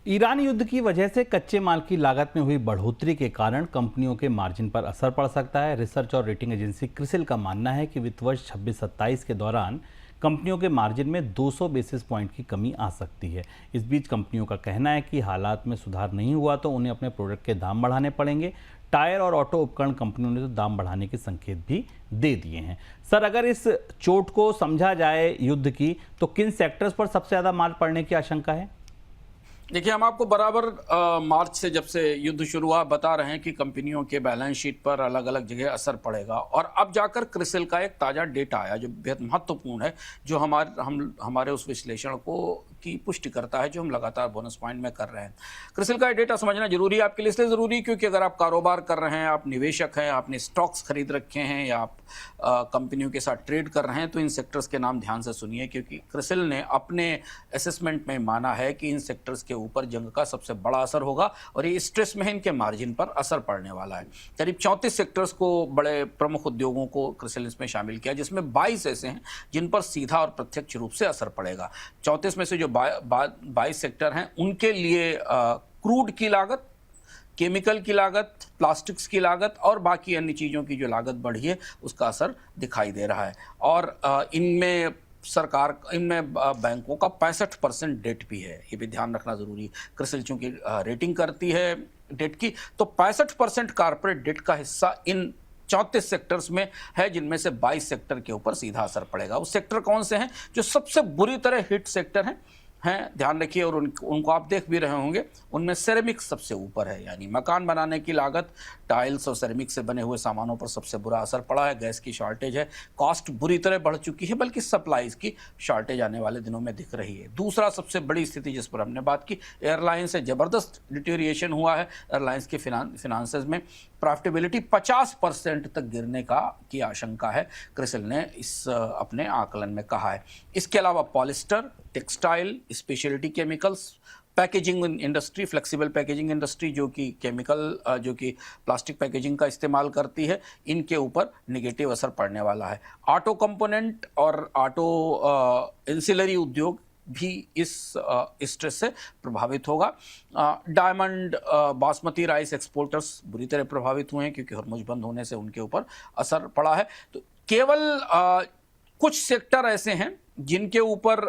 Iran युद्ध की वजह से कच्चे माल की लागत में हुई बढ़ोतरी के कारण कंपनियों के मार्जिन पर असर पड़ सकता है। रिसर्च और रेटिंग एजेंसी क्रिसिल का मानना है कि वित्त वर्ष 26-27 के दौरान कंपनियों के मार्जिन में 200 बेसिस पॉइंट की कमी आ सकती है। इस बीच कंपनियों का कहना है कि हालात में सुधार नहीं हुआ तो उन्हें अपने प्रोडक्ट के दाम बढ़ाने पड़ेंगे। टायर और ऑटो उपकरण कंपनियों ने तो दाम बढ़ाने के संकेत भी दे दिए हैं। सर, अगर इस चोट को समझा जाए युद्ध की, तो किन सेक्टर्स पर सबसे ज़्यादा मार पड़ने की आशंका है? देखिए, हम आपको बराबर मार्च से जब से युद्ध शुरू हुआ बता रहे हैं कि कंपनियों के बैलेंस शीट पर अलग अलग जगह असर पड़ेगा, और अब जाकर क्रिसिल का एक ताज़ा डेटा आया जो बेहद महत्वपूर्ण है, जो हमारे उस विश्लेषण को की पुष्टि करता है जो हम लगातार बोनस पॉइंट में कर रहे हैं। क्रिसिल का डेटा समझना जरूरी है आपके लिए, इसलिए ज़रूरी है क्योंकि अगर आप कारोबार कर रहे हैं, आप निवेशक हैं, आपने स्टॉक्स खरीद रखे हैं या आप कंपनियों के साथ ट्रेड कर रहे हैं, तो इन सेक्टर्स के नाम ध्यान से सुनिए, क्योंकि क्रिसिल ने अपने असेसमेंट में माना है कि इन सेक्टर्स के ऊपर जंग का सबसे बड़ा असर होगा और ये स्ट्रेस में इनके मार्जिन पर असर पड़ने वाला है। करीब 34 सेक्टर्स को, बड़े प्रमुख उद्योगों को क्रिसिल इसमें शामिल किया, जिसमें 22 ऐसे हैं जिन पर सीधा और प्रत्यक्ष रूप से असर पड़ेगा। 34 में से जो 22 सेक्टर हैं उनके लिए क्रूड की लागत, केमिकल की लागत, प्लास्टिक्स की लागत और बाकी अन्य चीज़ों की जो लागत बढ़ी है उसका असर दिखाई दे रहा है। और इनमें बैंकों का 65% डेट भी है, ये भी ध्यान रखना जरूरी है। क्रिसिल चूंकि रेटिंग करती है डेट की, तो 65% कॉर्पोरेट डेट का हिस्सा इन 34 सेक्टर्स में है, जिनमें से 22 सेक्टर के ऊपर सीधा असर पड़ेगा। उस सेक्टर कौन से हैं जो सबसे बुरी तरह हिट सेक्टर हैं, ध्यान रखिए, और उनको आप देख भी रहे होंगे। उनमें सेरेमिक्स सबसे ऊपर है, यानी मकान बनाने की लागत, टाइल्स और सेरेमिक से बने हुए सामानों पर सबसे बुरा असर पड़ा है। गैस की शॉर्टेज है, कॉस्ट बुरी तरह बढ़ चुकी है, बल्कि सप्लाईज की शॉर्टेज आने वाले दिनों में दिख रही है। दूसरा सबसे बड़ी स्थिति जिस पर हमने बात की, एयरलाइंस से ज़बरदस्त डिटेरिएशन हुआ है। एयरलाइंस के फिनांसेस में प्रॉफिटेबिलिटी 50% तक गिरने की आशंका है, क्रिसिल ने इस अपने आकलन में कहा है। इसके अलावा polyester, textile, speciality chemicals, packaging industry, flexible packaging industry जो कि प्लास्टिक पैकेजिंग का इस्तेमाल करती है, इनके ऊपर निगेटिव असर पड़ने वाला है। ऑटो कंपोनेंट और ऑटो इंसिलरी उद्योग भी इस स्ट्रेस से प्रभावित होगा। डायमंड, बासमती राइस एक्सपोर्टर्स बुरी तरह प्रभावित हुए हैं क्योंकि हरमुज बंद होने से उनके ऊपर असर पड़ा है। तो केवल कुछ सेक्टर ऐसे हैं जिनके ऊपर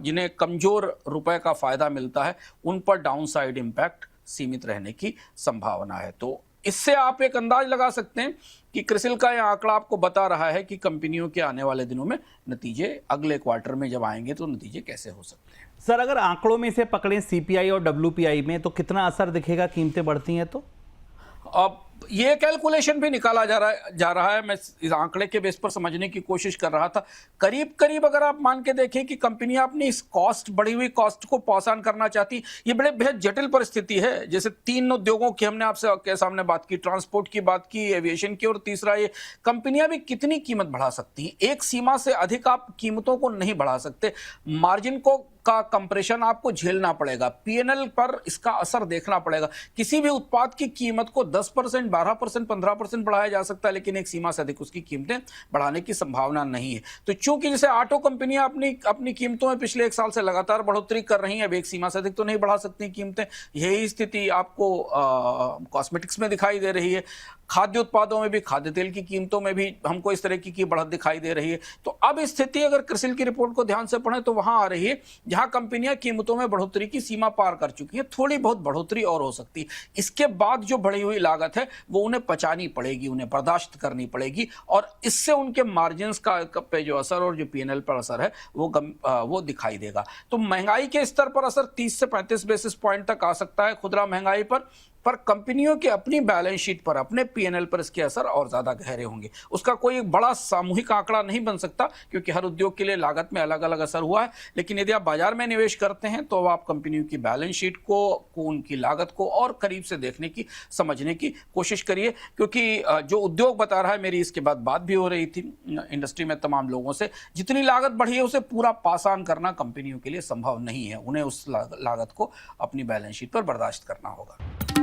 जिन्हें कमजोर रुपए का फायदा मिलता है, उन पर डाउनसाइड इंपैक्ट सीमित रहने की संभावना है। तो इससे आप एक अंदाज लगा सकते हैं कि क्रिसिल का यह आंकड़ा आपको बता रहा है कि कंपनियों के आने वाले दिनों में नतीजे, अगले क्वार्टर में जब आएंगे तो नतीजे कैसे हो सकते हैं। सर, अगर आंकड़ों में से पकड़ें सीपीआई और डब्ल्यूपीआई में, तो कितना असर दिखेगा कीमतें बढ़ती हैं तो? अब ये कैलकुलेशन भी निकाला जा रहा है। मैं इस आंकड़े के बेस पर समझने की कोशिश कर रहा था। करीब करीब अगर आप मान के देखें कि कंपनियां अपनी इस बढ़ी हुई कॉस्ट को पास ऑन करना चाहती, ये बेहद जटिल परिस्थिति है। जैसे 3 उद्योगों की हमने आपके सामने बात की, ट्रांसपोर्ट की बात की, एविएशन की, और तीसरा ये कंपनियां भी कितनी कीमत बढ़ा सकती हैं। एक सीमा से अधिक आप कीमतों को नहीं बढ़ा सकते। मार्जिन का कंप्रेशन आपको झेलना पड़ेगा, पीएनएल पर इसका असर देखना पड़ेगा। किसी भी उत्पाद की कीमत को 10%, 12%, 15% बढ़ाया जा सकता है, लेकिन एक सीमा से अधिक उसकी कीमतें बढ़ाने की संभावना नहीं है। तो चूंकि जैसे ऑटो कंपनियां अपनी कीमतों में पिछले 1 साल से लगातार बढ़ोतरी कर रही हैं, अब एक सीमा से अधिक तो नहीं बढ़ा सकती कीमतें। यही स्थिति आपको कॉस्मेटिक्स में दिखाई दे रही है। खाद्य उत्पादों में भी, खाद्य तेल की कीमतों में भी हमको इस तरह की बढ़त दिखाई दे रही है। तो अब स्थिति अगर क्रिसिल की रिपोर्ट को ध्यान से पढ़ें तो वहां आ रही है जहां कंपनियां कीमतों में बढ़ोतरी की सीमा पार कर चुकी हैं। थोड़ी बहुत बढ़ोतरी और हो सकती है। इसके बाद जो बढ़ी हुई लागत है वो उन्हें पचानी पड़ेगी, उन्हें बर्दाश्त करनी पड़ेगी, और इससे उनके मार्जिन का पे जो असर और जो पीएनएल पर असर है वो दिखाई देगा। तो महंगाई के स्तर पर असर 30 से 35 बेसिस पॉइंट तक आ सकता है खुदरा महंगाई पर कंपनियों की अपनी बैलेंस शीट पर, अपने पीएनएल पर इसके असर और ज्यादा गहरे होंगे। उसका कोई एक बड़ा सामूहिक आंकड़ा नहीं बन सकता क्योंकि हर उद्योग के लिए लागत में अलग अलग असर हुआ है। लेकिन यदि आप बाजार में निवेश करते हैं तो आप कंपनियों की बैलेंस शीट को उनकी लागत को और करीब से देखने की, समझने की कोशिश करिए, क्योंकि जो उद्योग बता रहा है, मेरी इसके बाद बात भी हो रही थी इंडस्ट्री में तमाम लोगों से, जितनी लागत बढ़ी है उसे पूरा पास ऑन करना कंपनियों के लिए संभव नहीं है। उन्हें उस लागत को अपनी बैलेंस शीट पर बर्दाश्त करना होगा।